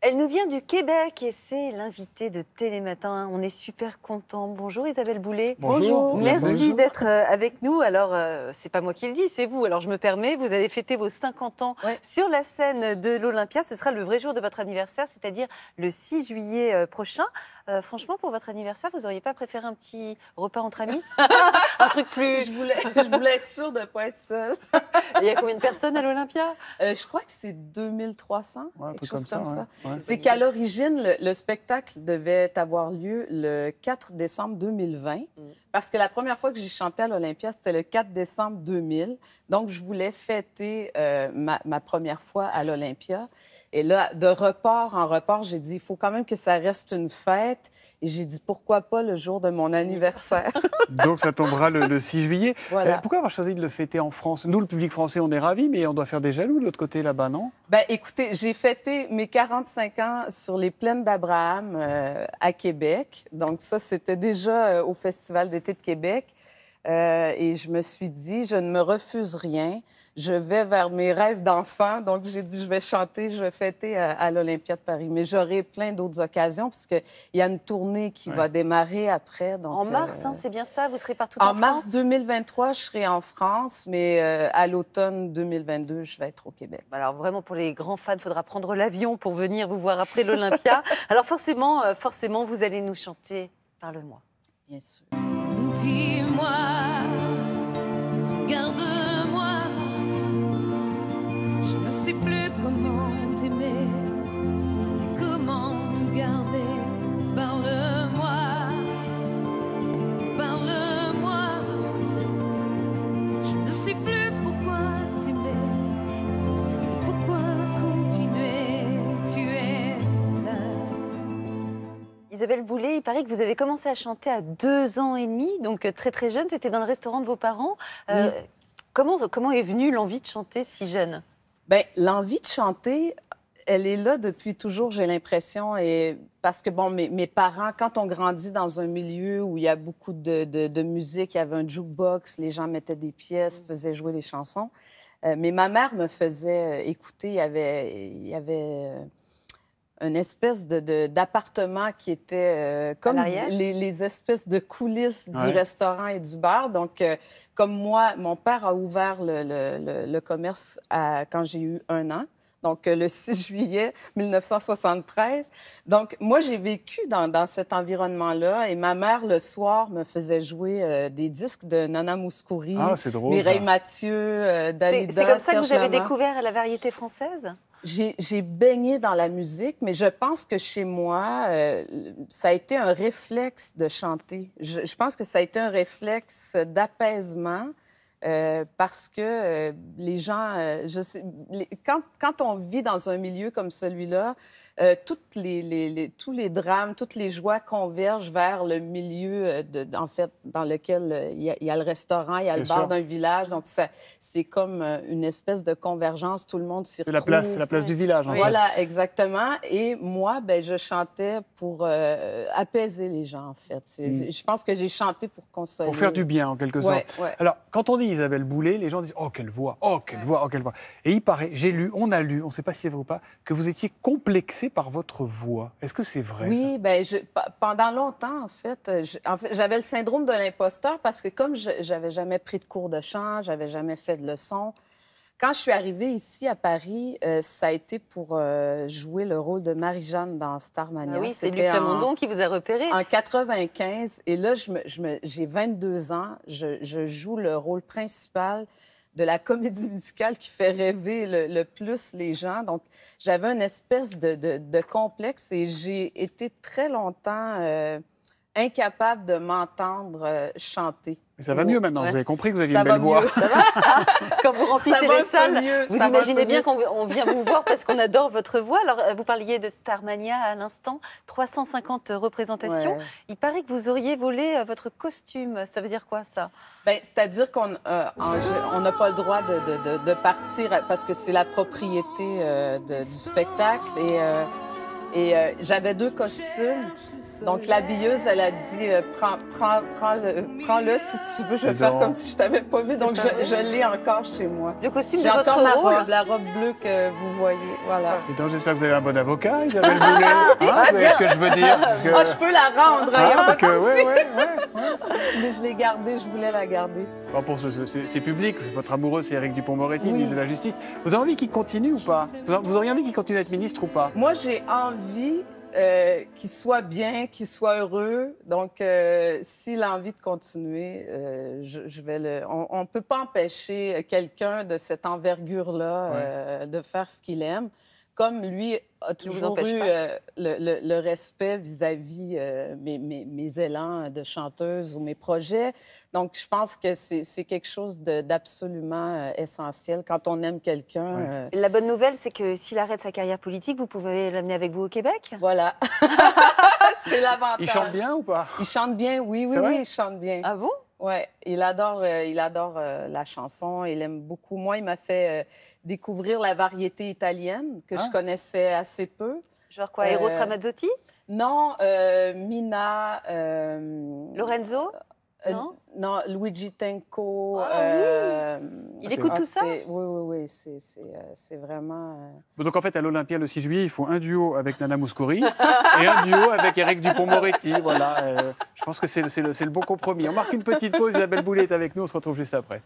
Elle nous vient du Québec et c'est l'invitée de Télématin. On est super contents. Bonjour Isabelle Boulay. Bonjour. Merci d'être avec nous. Alors, c'est pas moi qui le dis, c'est vous. Alors, je me permets, vous allez fêter vos 50 ans sur la scène de l'Olympia. Ce sera le vrai jour de votre anniversaire, c'est-à-dire le 6 juillet prochain. Franchement, pour votre anniversaire, vous n'auriez pas préféré un petit repas entre amis? Un truc plus... Je voulais être sûre de ne pas être seule. Il y a combien de personnes à l'Olympia? Je crois que c'est 2300, quelque chose comme ça. Ouais. C'est qu'à l'origine, le spectacle devait avoir lieu le 4 décembre 2020. Parce que la première fois que j'ai chanté à l'Olympia, c'était le 4 décembre 2000. Donc, je voulais fêter ma première fois à l'Olympia. Et là, de report en report, j'ai dit, il faut quand même que ça reste une fête. Et j'ai dit, pourquoi pas le jour de mon anniversaire? Donc, ça tombera le 6 juillet. Voilà. Pourquoi avoir choisi de le fêter en France? Nous, le public français, on est ravis, mais on doit faire des jaloux de l'autre côté, là-bas, non? Ben, écoutez, j'ai fêté mes 45 ans sur les plaines d'Abraham à Québec. Donc, ça, c'était déjà au Festival d'été de Québec. Et je me suis dit, je ne me refuse rien. Je vais vers mes rêves d'enfant. Donc, j'ai dit, je vais chanter, je vais fêter à l'Olympia de Paris. Mais j'aurai plein d'autres occasions, puisqu'il y a une tournée qui va démarrer après. Donc, en mars, c'est bien ça? Vous serez partout en France? En mars 2023, je serai en France, mais à l'automne 2022, je vais être au Québec. Alors, vraiment, pour les grands fans, il faudra prendre l'avion pour venir vous voir après l'Olympia. Alors, forcément, vous allez nous chanter « Parle-moi ». Bien sûr. Dis-moi, regarde-moi, je ne sais plus comment t'aimer et comment te garder. Parle-moi, parle-moi, je ne sais plus pourquoi t'aimer et pourquoi continuer, tu es là. Isabelle Boulay, il paraît que vous avez commencé à chanter à 2 ans et demi, donc très très jeune, c'était dans le restaurant de vos parents. Oui. Comment est venue l'envie de chanter si jeune? Bien, l'envie de chanter, elle est là depuis toujours, j'ai l'impression. Et parce que, bon, mes parents, quand on grandit dans un milieu où il y a beaucoup de musique, il y avait un jukebox, les gens mettaient des pièces, faisaient jouer les chansons. Mais ma mère me faisait écouter, il y avait une espèce d'appartement qui était comme les espèces de coulisses du restaurant et du bar. Donc, comme moi, mon père a ouvert le commerce quand j'ai eu 1 an. Donc, le 6 juillet 1973. Donc, moi, j'ai vécu dans cet environnement-là. Et ma mère, le soir, me faisait jouer des disques de Nana Mouskouri, Mireille Mathieu, Dalida. C'est comme ça que vous avez Serge Lama. découvert la variété française? J'ai baigné dans la musique, mais je pense que chez moi, ça a été un réflexe de chanter. Je pense que ça a été un réflexe d'apaisement. Parce que les gens, quand on vit dans un milieu comme celui-là, tous les drames, toutes les joies convergent vers le milieu, en fait, dans lequel il y a le restaurant, il y a le bar d'un village. Donc, c'est comme une espèce de convergence. Tout le monde s'y retrouve. C'est la place du village, en fait. Voilà, exactement. Et moi, ben, je chantais pour apaiser les gens, en fait. Je pense que j'ai chanté pour consoler. Pour faire du bien, en quelque sorte. Ouais. Alors, quand on dit Isabelle Boulay, les gens disent « Oh, quelle voix! Oh, quelle voix! Oh, quelle voix !» Et il paraît, on a lu, on ne sait pas si c'est vrai ou pas, que vous étiez complexée par votre voix. Est-ce que c'est vrai? Oui, bien, pendant longtemps, en fait, j'avais le syndrome de l'imposteur parce que comme j'avais jamais pris de cours de chant, j'avais jamais fait de leçons, quand je suis arrivée ici à Paris, ça a été pour jouer le rôle de Marie-Jeanne dans Starmania. Oui, c'est Luc Plamondon qui vous a repéré. En 95. Et là, j'ai 22 ans. Je joue le rôle principal de la comédie musicale qui fait rêver le plus les gens. Donc, j'avais une espèce de complexe et j'ai été très longtemps incapable de m'entendre chanter. Mais ça va mieux maintenant, vous avez compris que vous aviez ça une belle voix. Ça va? Quand vous remplissez les salles, vous ça imaginez bien qu'on vient vous voir parce qu'on adore votre voix. Alors, vous parliez de Starmania à l'instant, 350 représentations. Ouais. Il paraît que vous auriez volé votre costume. Ça veut dire quoi, ça? Bien, c'est-à-dire qu'on n'a pas le droit de partir parce que c'est la propriété du spectacle. Et j'avais 2 costumes. Donc, l'habilleuse, elle a dit prends-le si tu veux. Je vais faire comme si je t'avais pas vu. Donc, je l'ai encore chez moi. Le costume de J'ai votre encore ma rôle. robe, la robe bleue que vous voyez. Voilà. Et donc, j'espère que vous avez un bon avocat, Isabelle Boulay. Hein, vous voyez ce que je veux dire? Parce que... Ah, je peux la rendre, il n'y a pas parce de que, souci. ouais. Mais je l'ai gardée, je voulais la garder. Bon, pour c'est public, votre amoureux, c'est Éric Dupond-Moretti, Oui. ministre de la Justice. Vous avez envie qu'il continue ou pas? Vous auriez envie qu'il continue à être ministre ou pas? Moi, j'ai envie qu'il soit bien, qu'il soit heureux. Donc, s'il a envie de continuer, je vais le... On ne peut pas empêcher quelqu'un de cette envergure-là de faire ce qu'il aime. Comme lui a toujours eu le respect vis-à-vis mes élans de chanteuse ou mes projets. Donc, je pense que c'est quelque chose d'absolument essentiel quand on aime quelqu'un. La bonne nouvelle, c'est que s'il arrête sa carrière politique, vous pouvez l'amener avec vous au Québec. Voilà. C'est l'avantage. Il chante bien ou pas? Il chante bien, oui, il chante bien. Ah bon? Oui, il adore la chanson, il aime beaucoup. Moi, il m'a fait découvrir la variété italienne que je connaissais assez peu. Genre quoi, Eros Ramazzotti? Non, Mina... Lorenzo? Non, Luigi Tenco. Il écoute tout ça? Oui, c'est vraiment... Donc en fait, à l'Olympia, le 6 juillet, il faut un duo avec Nana Mouskouri et un duo avec Éric Dupond-Moretti. Voilà, je pense que c'est le bon compromis. On marque une petite pause, Isabelle Boulay est avec nous, on se retrouve juste après.